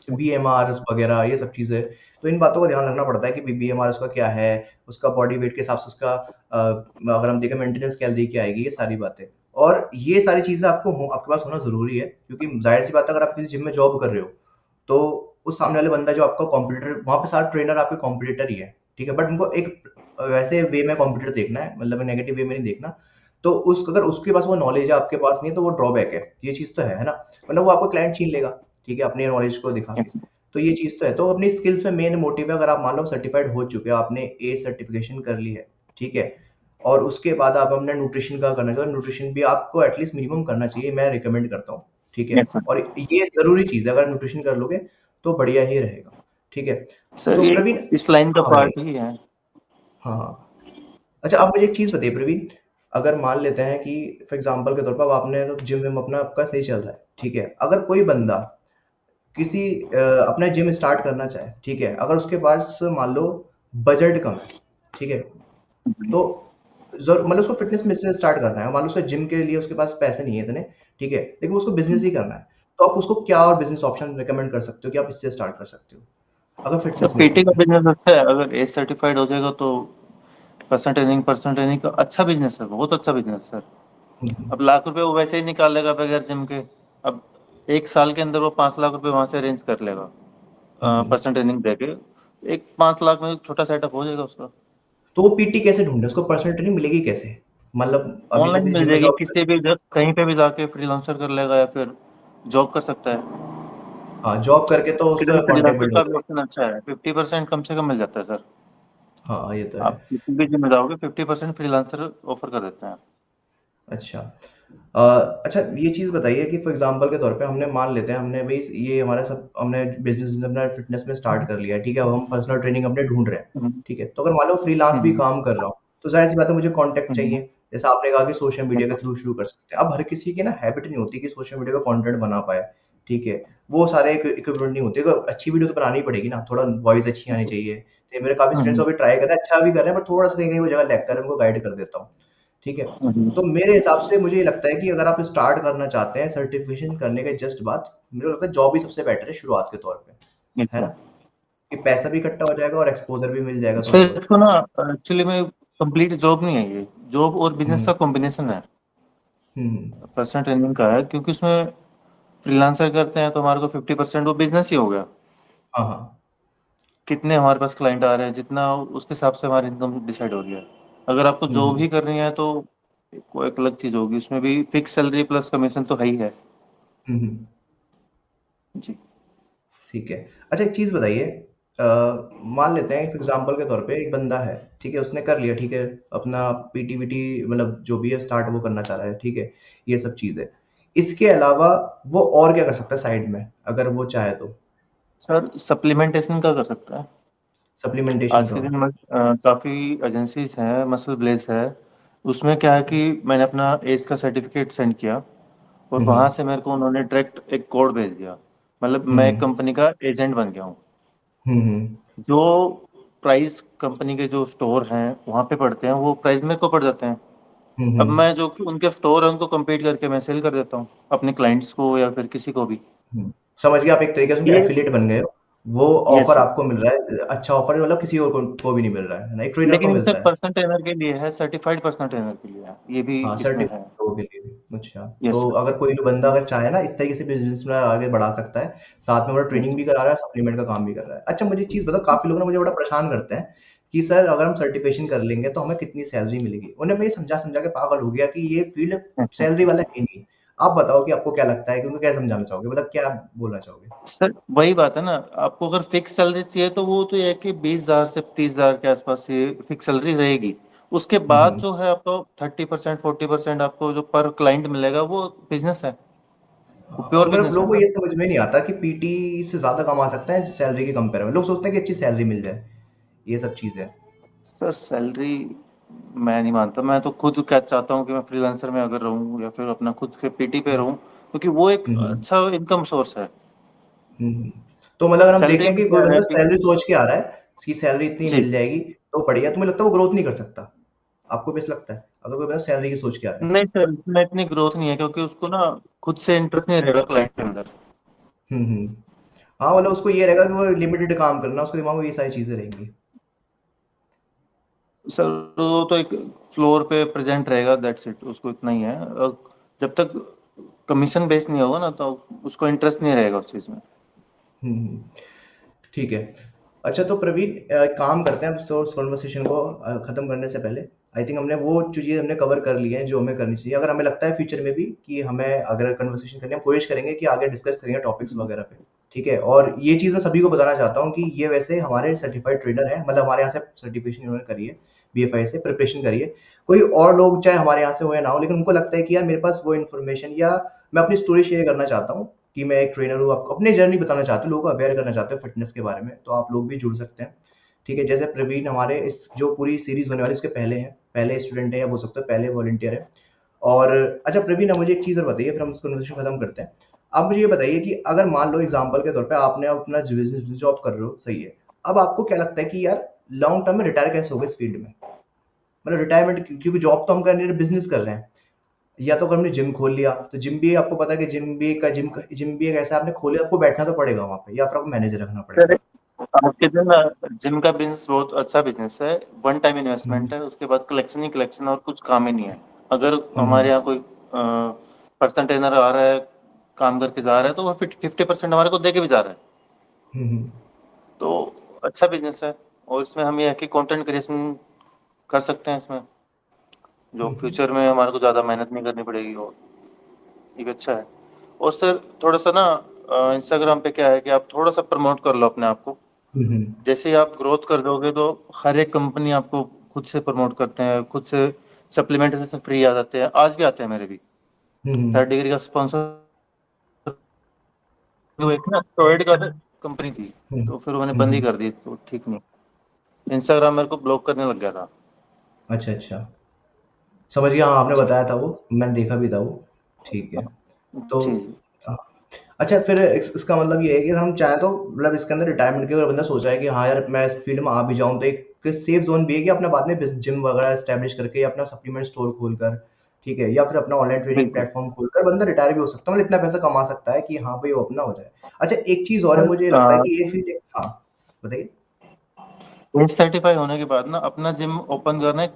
बीएमआर वगैरह ये सब चीज़ें, तो इन बातों का ध्यान रखना पड़ता है कि बीएमआर उसका क्या है, उसका बॉडी वेट के हिसाब से उसका अगर हम देखें मेंटेनेंस कैलोरी क्या आएगी, ये सारी बातें। और ये सारी चीज़ें आपके पास होना ज़रूरी है, क्योंकि ज़ाहिर सी बात है, अगर आप किसी जिम में जॉब कर रहे हो, तो उस सामने वाले बंदा जो आपका कॉम्पिटिटर, वहाँ पे सारे ट्रेनर आपके कॉम्पिटिटर ही है, ठीक है? बट उनको एक वैसे वे में कॉम्पिटिटर देखना है, मतलब नेगेटिव वे में नहीं देखना। तो अगर उसके पास वो नॉलेज है, आपके पास नहीं है, तो वो ड्रॉबैक है। ये चीज़ तो है ना? वरना वो आपको क्लाइंट छीन लेगा, ठीक है? अपने नॉलेज को दिखा के। तो ये चीज़ तो है। तो अपनी स्किल्स में मेन मोटिव है, अगर आप मान लो सर्टिफाइड हो चुके हो, आपने ए सर्टिफिकेशन कर ली है, ठीक है? और उसके बाद आप अपने न्यूट्रिशन का करना चाहिए, न्यूट्रिशन भी आपको एटलीस्ट मिनिमम करना चाहिए, मैं रिकमेंड करता हूँ, ठीक है? Yes sir. और ये ज़रूरी चीज़ है, अगर न्यूट्रिशन कर लोगे, तो बढ़िया ही रहेगा, ठीक है? सर तो ये प्रवीण, इस लाइन का हाँ भाई, पार्ट ही है। हाँ, हाँ। अच्छा, आप मुझे एक चीज़ बताइए प्रवीण, अगर मान लेते हैं कि फॉर एग्ज़ाम्पल के तौर पर अब आपने तो जिम-विम अपना आपका सही चल रहा है, ठीक है? अगर कोई बंदा किसी अपना जिम स्टार्ट करना चाहे, ठीक है? अगर उसके पास मान लो बजट कम है, ठीक है? तो मतलब उसको फ़िटनेस में से स्टार्ट करना है, मान लो उसको जिम के लिए उसके पास पैसे नहीं है इतने, ठीक है? लेकिन उसको बिज़नेस ही करना है। तो आप उसको क्या और बिज़नेस ऑप्शन रिकमेंड कर सकते हो कि आप इससे स्टार्ट कर सकते हो? अगर सर फ़िटनेस में ही पीटी करना का है। बिजनेस अच्छा है, अगर एज सर्टिफाइड हो जाएगा तो पर्सन ट्रेनिंग का अच्छा बिजनेस है, बहुत अच्छा बिजनेस है सर। हुँ, हुँ। अब लाख रुपए वो वैसे ही निकाल लेगा बगैर जिम के। अब एक साल के अंदर वो 5 लाख रुपए वहां से अरेंज कर लेगा, हुँ, हुँ। पर्सन ट्रेनिंग देके। एक 5 लाख में छोटा सेटअप हो जाएगा उसका। तो वो पीटी कैसे ढूँढे? उसको पर्सनल ट्रेनिंग मिलेगी कैसे? मतलब अभी तो ऑनलाइन किसी मिल जिम में जाएगी, जॉब कर, किसी भी कहीं पे भी जाके फ्रीलांसर कर लेगा, या फिर जॉब कर सकता है। हाँ, जॉब करके तो इसके उसका लिए कॉन्टैक्ट फ्रीलांसर बिल्ड हो का भी जाएगा। ऑप्शन अच्छा है, 50% कम से कम मिल जाता है सर। हाँ, ये तो आप है। किसी भी जिम में जाओगे 50% फ्रीलांसर ऑफर कर देते हैं। अच्छा। अ, अच्छा, ये चीज़ बताइए कि फॉर एग्ज़ाम्पल के तौर पे हमने मान लेते हैं, हमने भई ये हमारा सब हमने बिज़नेस अपना फ़िटनेस में स्टार्ट कर लिया है, ठीक है? अब हम पर्सनल ट्रेनिंग अपने ढूँढ रहे हैं, हम्म, ठीक है? तो अगर मान लो फ्रीलांस भी हम्म, काम कर रहा हूँ, तो ज़ाहिर-सी बात है मुझे कॉन्टैक्ट हम्म, चाहिए। जैसा आपने कहा कि सोशल मीडिया के बिल्कुल। थ्रू शुरू कर सकते हैं। अब हर किसी की ना हैबिट नहीं होती कि सोशल मीडिया पे कंटेंट बना पाए, ठीक है? वो सारे इक्विपमेंट नहीं होते, तो अच्छी वीडियो तो बनानी ही पड़ेगी ना, थोड़ा वॉइस अच्छी आनी चाहिए। तो मेरे काफ़ी स्टूडेंट्स हम्म, अभी ट्राई कर रहे हैं, अच्छा भी कर रहे हैं, बट थोड़ा-सा कहीं-कहीं वो जगह लैग कर रहे हैं, उनको गाइड कर देता हूँ, ठीक है? हम्म, तो मेरे हिसाब से मुझे ये लगता है कि अगर आप स्टार्ट करना चाहते हैं सर्टिफिकेशन करने के जस्ट बाद, मुझे लगता है जॉब ही सबसे बेटर है शुरुआत के तौर पे, है अच्छा। ना? कि पैसा भी इकट्ठा हो जाएगा और एक्सपोज़र भी मिल जाएगा थोड़ा सर बहुत। इसको ना, एक्चुअली में कंप्लीट जॉब नहीं है ये, जॉब और बिजनेस हुँ, का कॉम्बिनेशन है। हुँ, पर्सनल ट्रेनिंग का है, क्योंकि उसमें फ्रीलांसर करते हैं तो हमारे को 50% वो बिजनेस ही हो गया। हाँ, हाँ। कितने हमारे पास क्लाइंट आ रहे हैं, जितना उसके हिसाब से हमारी इनकम डिसाइड हो रही है। अगर आपको हुँ, जॉब हुँ, ही करनी है तो कोई एक अलग चीज होगी, उसमें भी फिक्स सैलरी प्लस कमीशन तो है ही है। हुँ, हुँ। जी। ठीक है। अच्छा, एक चीज़ बताइए, मान लेते हैं फॉर एग्ज़ाम्पल के तौर पे एक बंदा है, ठीक है? उसने कर लिया, ठीक है? अपना पीटी-वीटी मतलब जो भी है स्टार्ट वो करना चाह रहा है, ठीक है? ये सब चीज़ें। इसके अलावा वो और क्या कर सकता है साइड में, अगर वो चाहे तो? सर सप्लीमेंटेशन का कर सकता है। सप्लीमेंटेशन आज का के दिन मतलब? में काफ़ी एजेंसीज हैं, मसल ब्लेज है। उसमें क्या है कि मैंने अपना एज का सर्टिफिकेट सेंड किया, और हुँ, वहाँ हुँ। से मेरे को उन्होंने डायरेक्ट एक कोड भेज दिया। मतलब हुँ, मैं एक हुँ। कंपनी का एजेंट बन गया हूँ। हुँ, हुँ। जो प्राइस कंपनी के जो स्टोर हैं वहाँ पे पड़ते हैं, वो प्राइस मेरे को पड़ जाते हैं। हुँ, अब हुँ। मैं जो कि उनके स्टोर है उनको compete करके मैं सेल कर देता हूँ अपने क्लाइंट्स को या फिर किसी को भी। हुँ। समझ गया, आप एक तरीके से उनके ये एफ़िलिएट बन गए हो। वो यस ऑफ़र सर। आपको मिल रहा है, अच्छा ऑफ़र है, मतलब किसी और को भी नहीं मिल रहा है ना? एक ट्रेनर को लेकिन ये मिलता सिर्फ है। पर्सनल ट्रेनर के लिए है, सर्टिफाइड पर्सनल ट्रेनर के लिए है, ये भी हाँ, इसमें सर्टिफ़िकेट है। लोगों के लिए भी। अच्छा, यस तो सर। अगर कोई भी बंदा अगर चाहे ना इस तरीके से बिज़नेस में आगे बढ़ा सकता है, साथ में वो यस ट्रेनिंग सर। भी करा रहा है, सप्लीमेंट का काम भी कर रहा है। अच्छा, मुझे एक चीज़ बताओ, यस काफ़ी लोग ना मुझे बड़ा परेशान करते हैं कि सर अगर हम सर्टिफ़िकेशन कर लेंगे तो हमें कितनी सैलरी मिलेगी? उन्हें मैं ये समझा-समझा के पागल हो गया कि ये फ़ील्ड सर। सैलरी वाला है नहीं। आप बताओ कि आपको क्या लगता है कि उनको क्या समझाना चाहोगे? मतलब क्या बोलना चाहोगे? सर वही बात है ना, आपको अगर फिक्स सैलरी चाहिए तो वो तो ये है कि 20,000 से 30,000 के आसपास ये फिक्स सैलरी रहेगी। उसके हुँ, बाद हुँ। जो है आपको 30% 40% आपको जो पर क्लाइंट मिलेगा वो बिजनेस है, वो और प्योर मतलब बिजनेस है लोगों को ना। ये समझ में नहीं आता कि पीटी से ज़्यादा कमा सकते हैं सैलरी के कंपेयर में। लोग सोचते हैं कि अच्छी सैलरी मिल जाए, ये सब चीज़ है। सर सैलरी मैं नहीं मानता, मैं तो खुद क्या चाहता हूँ कि मैं फ्रीलांसर में अगर रहूँ या फिर अपना खुद के पीटी पे रहूँ, क्योंकि वो एक हुँ, हुँ। अच्छा इनकम सोर्स है। हुँ, हुँ। तो मतलब अगर हम सैलरी देखें में कि कोई क्या है बंदा कि सैलरी सोच के आ रहा है, इसकी सैलरी इतनी जी मिल जाएगी, तो बढ़िया, तुम्हें लगता है वो ग्रोथ नहीं कर सकता? आपको भी ऐसा लगता है? अगर कोई बंदा सैलरी की सोच के आ रहा है? नहीं सर, इसमें इतनी ग्रोथ नहीं है क्योंकि उसको ना खुद से इंटरेस्ट नहीं रहेगा क्लाइंट के अंदर। हुँ, हुँ। हाँ, मतलब उसको ये रहेगा कि वो लिमिटेड काम करना, उसके दिमाग में ये सारी चीज़ें रहेंगी। सर वो तो एक फ्लोर पे प्रेजेंट रहेगा, दैट्स इट, उसको इतना ही है। जब तक कमीशन बेस नहीं होगा ना तो उसको इंटरेस्ट नहीं रहेगा उस चीज़ में। हुँ, हुँ। ठीक है। अच्छा तो प्रवीण काम करते हैं सो इस कन्वर्सेशन को ख़त्म करने से पहले आई थिंक हमने वो चीज़ें हमने कवर कर ली हैं जो हमें करनी चाहिए। अगर हमें लगता है फ्यूचर में भी कि हमें अगर कन्वर्सेशन करनी है, हम कोशिश करेंगे कि आगे डिस्कस करेंगे टॉपिक्स वगैरह पे, ठीक है? और ये चीज़ मैं सभी को बताना चाहता हूँ कि ये वैसे हमारे सर्टिफाइड ट्रेनर हैं, मतलब हमारे यहाँ से सर्टिफिकेशन इन्होंने करी है, बीएफआई से प्रिपरेशन करी है। कोई और लोग चाहे हमारे यहाँ से हो या ना हो, लेकिन उनको लगता है कि यार मेरे पास वो इन्फॉर्मेशन या मैं अपनी स्टोरी शेयर करना चाहता हूँ कि मैं एक ट्रेनर हूँ, आपको अपनी जर्नी बताना चाहते हो, लोगों को अवेयर करना चाहते हो फिटनेस के बारे में, तो आप लोग भी जुड़ सकते हैं। ठीक है, जैसे प्रवीण हमारे इस जो पूरी सीरीज़ होने वाली है, इसके पहले हैं, पहले स्टूडेंट हैं या बोल सकते हो पहले वॉलंटियर हैं। और अच्छा प्रवीण आप मुझे एक चीज़ और बताइए फिर हम इस कन्वर्सेशन खत्म करते हैं। आप मुझे ये बताइए कि अगर मान लो एग्ज़ाम्पल के तौर पे आपने अपना बिज़नेस जॉब कर रहे हो, सही है। अब आपको क्या लगता है कि यार लॉन्ग टर्म में रिटायर कैसे होगा इस फील्ड में? मतलब रिटायरमेंट क्योंकि जॉब तो हम कर नहीं रहे, बिज़नेस कर रहे हैं। या तो अगर हमने जिम खोल लिया, तो जिम भी आपको पता है कि जिम भी एक ऐसा आपने खोले आपको बैठना तो पड़ेगा वहाँ पे या फिर आपको मैनेजर रखना सर पड़ेगा। आपके दिन जिम का बिजनेस बहुत अच्छा बिजनेस है, वन टाइम हुँ, इन्वेस्टमेंट है, उसके बाद कलेक्शन ही कलेक्शन और कुछ काम ही नहीं है। अगर हुँ, हमारे यहाँ कोई पर्सन ट्रेनर आ रहा है, काम करके जा रहा है, तो वो 50% हमारे को दे के भी जा रहा है। हुँ, हुँ, तो अच्छा बिजनेस है। और इसमें हम ये है कि कंटेंट क्रिएशन कर सकते हैं इसमें, जो हुँ, हुँ, फ्यूचर में हमारे को ज़्यादा मेहनत नहीं करनी पड़ेगी, और ये भी अच्छा है। और सर थोड़ा सा ना इंस्टाग्राम पे क्या है कि आप थोड़ा सा प्रमोट कर लो अपने आप को। हुँ, हुँ, जैसे ही आप ग्रोथ कर दोगे तो हर एक कंपनी आपको खुद से प्रमोट करते हैं, खुद से सप्लीमेंट से फ्री आ जाते हैं, आज भी आते हैं मेरे भी। हुँ, हुँ, थर्ड डिग्री का स्पॉन्सर, वो एक ना स्टोइड का कंपनी थी, हुँ, तो फिर उन्होंने हुँ, बंद ही हुँ। कर दी, तो ठीक नहीं। इंस्टाग्राम मेरे को ब्लॉक करने लग गया था। अच्छा, अच्छा। समझ गया हाँ, आपने जी बताया था वो, मैंने देखा भी था वो। ठीक है। तो जी जी। हाँ, अच्छा फिर इसका मतलब ये है कि हम चाहें तो मतलब इसके अंदर रिटायरमेंट के अगर बंदा सोचा है कि हाँ यार मैं इस फील्ड में आ भी जाऊँ तो एक सेफ जोन भी है कि अपना बाद में जिम वगैरह एस्टेब्लिश करके या अपना सप्लीमेंट स्टोर खोलकर, ठीक है, या फिर अपना ऑनलाइन ट्रेनिंग बिल्कुल प्लेटफॉर्म खोलकर बंदा रिटायर भी हो सकता है, मतलब इतना पैसा कमा सकता है कि हाँ भाई वो अपना हो जाए। अच्छा एक चीज और है, सर। मुझे लगता है कि ये फील्ड, हाँ बताइए। एज सर्टिफाई होने के बाद ना अपना जिम ओपन करना एक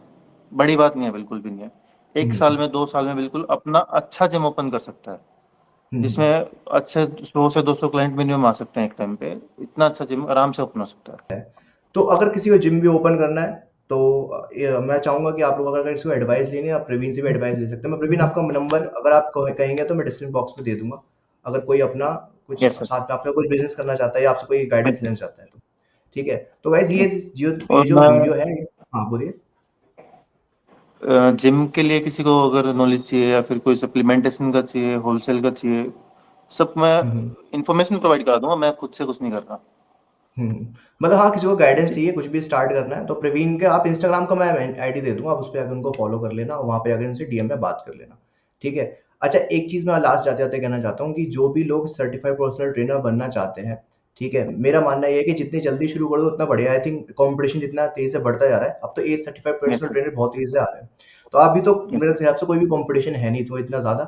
बड़ी बात नहीं है, बिल्कुल भी नहीं है। एक हम्म, साल में 2 साल में बिल्कुल अपना अच्छा जिम ओपन कर सकता है, हम्म, जिसमें अच्छे 100 से 200 क्लाइंट मिनिमम आ सकते हैं एक टाइम पे। इतना अच्छा जिम आराम से ओपन हो सकता है। तो अगर किसी को जिम भी ओपन करना है तो मैं चाहूंगा कि आप लोग अगर किसी को एडवाइस लेनी है आप प्रवीण से भी एडवाइस ले सकते हैं। मैं प्रवीण आपका नंबर अगर आप कहेंगे तो मैं डिस्क्रिप्शन बॉक्स में दे दूंगा, अगर कोई अपना कुछ यस सर। साथ में आपका कुछ बिजनेस करना चाहता है या आपसे कोई गाइडेंस बिल्कुल। लेना चाहता है तो ठीक है। तो गाइज यस। ये और जो मैं वीडियो है हाँ बोलिए। जिम के लिए किसी को अगर नॉलेज चाहिए या फिर कोई सप्लीमेंटेशन का चाहिए, होलसेल का चाहिए, सब मैं हम्म, इंफॉर्मेशन प्रोवाइड करा दूंगा, मैं खुद से कुछ नहीं कर रहा। मतलब हाँ किसी को गाइडेंस जी। चाहिए कुछ भी स्टार्ट करना है तो प्रवीण के आप इंस्टाग्राम का मैं आईडी दे दूंगा, आप उस पर आकर उनको फॉलो कर लेना, वहाँ पे आकर उनसे डीएम में बात कर लेना, ठीक है। अच्छा एक चीज मैं लास्ट जाते जाते कहना चाहता हूँ कि जो भी लोग सर्टिफाइड पर्सनल ट्रेनर बनना चाहते हैं, ठीक है, मेरा मानना ये है कि जितनी जल्दी शुरू कर दो उतना बढ़िया। आई थिंक कंपटीशन जितना तेजी से बढ़ता जा रहा है, अब तो as certified yes personal sir. Trainer बहुत तेजी से आ रहे हैं, तो आप भी तो यस मेरे सर। हिसाब से कोई भी कंपटीशन है नहीं तो इतना ज्यादा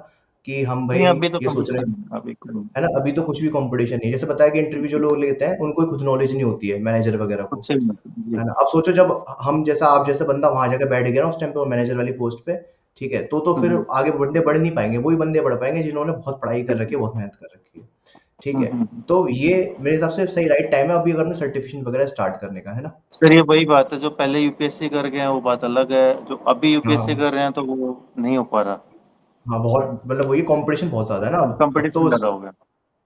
कि हम भाई नहीं अभी तो ये सोच रहे हैं, कंपटीशन अभी खुद है ना, अभी तो कुछ भी कंपटीशन नहीं है। जैसे पता है कि इंटरव्यू जो लोग लेते हैं उनको खुद नॉलेज नहीं होती है मैनेजर वगैरह को, से जी। है ना। अब सोचो जब हम जैसा आप जैसा बंदा वहां जाकर बैठ गया ना उस टाइम पे मैनेजर वाली पोस्ट पे, ठीक है, तो फिर हम्म, आगे बंदे बढ़ नहीं पाएंगे, वही बंदे बढ़ पाएंगे जिन्होंने बहुत पढ़ाई कर रखी बिल्कुल। है, बहुत मेहनत कर रखी है, ठीक हम्म, है। हम्म, हम्म। तो ये मेरे हिसाब से सही राइट टाइम है अभी अगर सर्टिफिकेशन वगैरह स्टार्ट करने का, है ना। सर ये वही बात है, जो पहले यूपीएससी कर गए हैं वो बात अलग है, जो अभी यूपीएससी हाँ कर रहे हैं तो वो नहीं हो पा रहा। हाँ, बहुत मतलब वही कंपटीशन बहुत ज्यादा है ना अब अब तो कंपटीशन ज्यादा हो गया।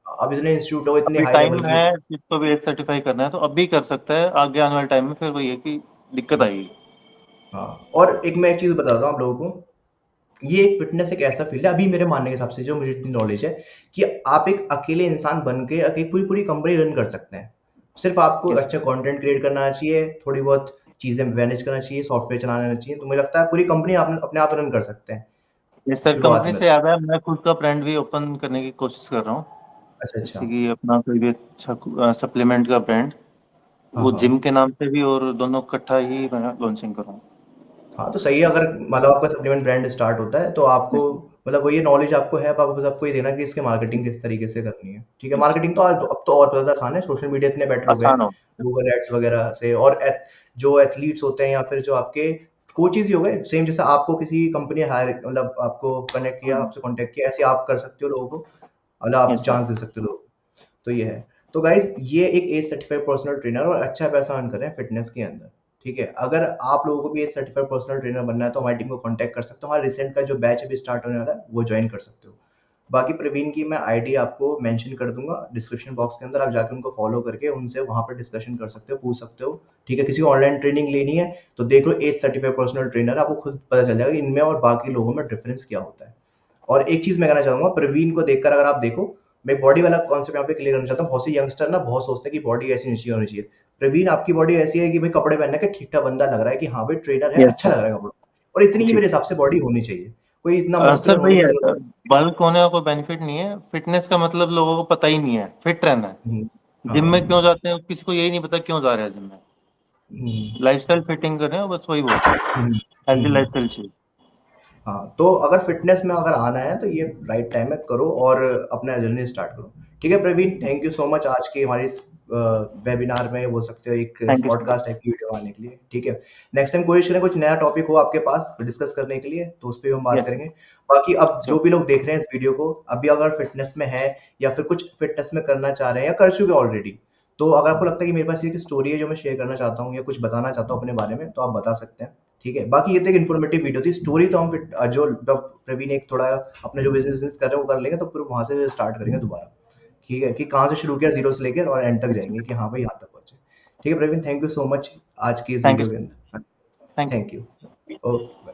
अब इतने इंस्टीट्यूट हो इतने अभी हाई लेवल टाइम की। है, जिसको भी एज सर्टिफाई करना है तो अभी कर सकता है, आगे आने वाले टाइम में फिर वही है कि दिक्कत आएगी। हाँ, और एक मैं एक चीज़ बताता हूँ आप लोगों को, ये एक फ़िटनेस एक ऐसा फ़ील्ड है, अभी मेरे मानने के हिसाब से जो मुझे इतनी नॉलेज है, कि आप एक अकेले इंसान बन के पूरी-पूरी कंपनी रन कर सकते हैं। सिर्फ़ आपको यस अच्छा कंटेंट क्रिएट करना आना चाहिए, थोड़ी बहुत चीज़ें मैनेज करना चाहिए, सॉफ्टवेयर चलाना आना चाहिए, तो मुझे लगता है पूरी कंपनी आप अपने आप रन कर सकते हैं, यस सर, शुरुआत कंपनी में से तो। याद है, मैं खुद का ब्रांड भी ओपन करने की कोशिश कर रहा हूँ। अच्छा, जैसे अच्छा। कि अपना कोई भी अच्छा सप्लीमेंट का ब्रांड, हाँ, वो जिम हाँ। के नाम से भी, और दोनों इकट्ठा ही मैं लॉन्चिंग करूँ। हाँ, तो सही है अगर मतलब आपका सप्लीमेंट ब्रांड स्टार्ट होता है, तो आपको यस मतलब वो ये नॉलेज आपको है, अब आपको बस आपको ये देना है कि इसकी मार्केटिंग यस किस तरीके से करनी है। ठीक है, यस, मार्केटिंग तो अब तो और ज़्यादा आसान है, सोशल मीडिया इतने बेटर हो गए आसान हैं, हो। गूगल एड्स वगैरह से और जो एथलीट्स होते हैं या फिर जो आपके कोचेज़ ही हो गए, सेम जैसे आपको किसी कंपनी ने हायर मतलब आपको कनेक्ट किया, आपसे कॉन्टैक्ट किया, ऐसे आप कर सकते हो लोगों को, मतलब आप यस सर। चांस दे सकते हो लोगों को। तो ये है। तो गाइज़ ये एक एज सर्टिफाइड पर्सनल ट्रेनर और अच्छा पैसा अर्न कर रहे हैं फ़िटनेस के अंदर, ठीक है? अगर आप लोगों को भी एज सर्टिफाइड पर्सनल ट्रेनर बनना है तो हमारी टीम को कॉन्टैक्ट कर सकते हो। हमारा रिसेंट का जो बैच अभी स्टार्ट होने वाला है, वो जॉइन कर सकते हो। बाकी प्रवीण की मैं आईडी आपको मेंशन कर दूँगा डिस्क्रिप्शन बॉक्स के अंदर, आप जाके उनको फॉलो करके उनसे वहाँ पे डिस्कशन कर सकते हो, पूछ सकते हो, ठीक है? किसी को ऑनलाइन ट्रेनिंग लेनी है, तो देख लो एज सर्टिफाइड पर्सनल ट्रेनर आपको खुद पता चल जाएगा कि इनमें और बाकी लोगों में डिफरेंस क्या होता है। और एक चीज़ मैं कहना चाहूँगा, प्रवीण को देखकर अगर आप देखो, मैं बॉडी वाला कॉन्सेप्ट यहाँ पे क्लियर करना चाहता हूँ। बहुत से यंगस्टर ना बहुत सोचते हैं कि बॉडी ऐसी नहीं चाहिए होनी चाहिए। प्रवीण आपकी बॉडी ऐसी है कि भाई कपड़े पहनने के ठीक-ठाक बंदा लग रहा है कि हाँ भाई ट्रेनर है, यस अच्छा सर। लग रहा है कपड़ों में। और इतनी ही जी। मेरे हिसाब से बॉडी होनी चाहिए। कोई इतना सर मस्कुलर वही होने की है, ज़रूरत बल्क होने का कोई बेनिफिट नहीं है। फिटनेस का मतलब लोगों को पता ही नहीं है, फिट रहना है। हुँ। जिम में क्यों हाँ। जाते हैं, किसी को यही नहीं पता क्यों जा रहा है जिम में। हुँ। लाइफस्टाइल फिटिंग कर रहे हो, बस वही बहुत है। हुँ, हुँ, हेल्दी हुँ। लाइफस्टाइल चाहिए। हाँ, तो अगर फ़िटनेस में अगर आना है तो ये राइट टाइम है, करो और अपना जर्नी स्टार्ट करो। ठीक है Praveen, thank you so much आज की हमारी इस वेबिनार में बोल सकते हो एक thank you sir. Podcast type की वीडियो आने के लिए, ठीक है। नेक्स्ट टाइम कोशिश करें कुछ नया टॉपिक हो आपके पास डिस्कस करने के लिए, तो उस पे भी हम बात यस करेंगे। बाकी अब सर। जो भी लोग देख रहे हैं इस वीडियो को, अभी अगर फ़िटनेस में है या फिर कुछ फ़िटनेस में करना चाह रहे हैं या कर चुके हैं ऑलरेडी, तो अगर आपको लगता है कि मेरे पास ये एक स्टोरी है जो मैं शेयर करना चाहता हूँ या कुछ बताना चाहता हूँ अपने बारे में, तो आप बता सकते हैं। ठीक है, बाकी ये तो एक इन्फॉर्मेटिव वीडियो थी, स्टोरी तो हम फिर जो जब प्रवीण एक थोड़ा अपना जो बिज़नेस कर रहे हैं वो कर लेंगे तो फिर वहाँ से स्टार्ट करेंगे दोबारा। ठीक है, कि कहाँ से शुरू किया ज़ीरो से लेकर और एंड तक यस जाएँगे सर। कि हाँ भाई यहाँ तक पहुँचे। ठीक है Praveen, thank you so much आज की इस थैंक यू वीडियो के सर। अंदर। Thank you. Thank you. Okay.